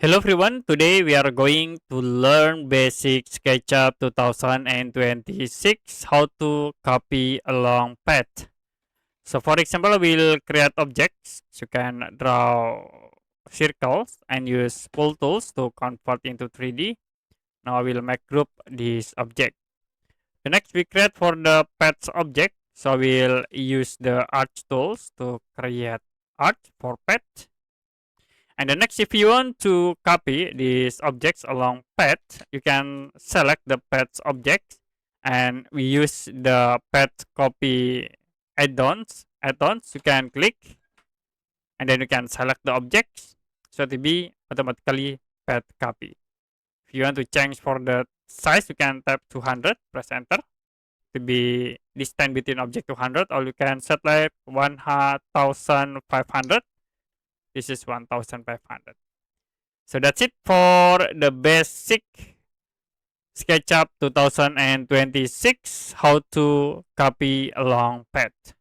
Hello everyone, today we are going to learn basic SketchUp 2026 how to copy a long path. So for example, we'll create objects. You can draw circles and use pull tools to convert into 3D. Now I will make group this object. The next we create for the path object. So we'll use the arch tools to create arch for path. And the next, if you want to copy these objects along path, you can select the path object, and we use the path copy add-ons. You can click, and then you can select the objects, so to be automatically path copy. If you want to change for the size, you can tap 200, press enter to be distance between object 200, or you can set like 1500. This is 1500. So that's it for the basic SketchUp 2026 how to copy a long path.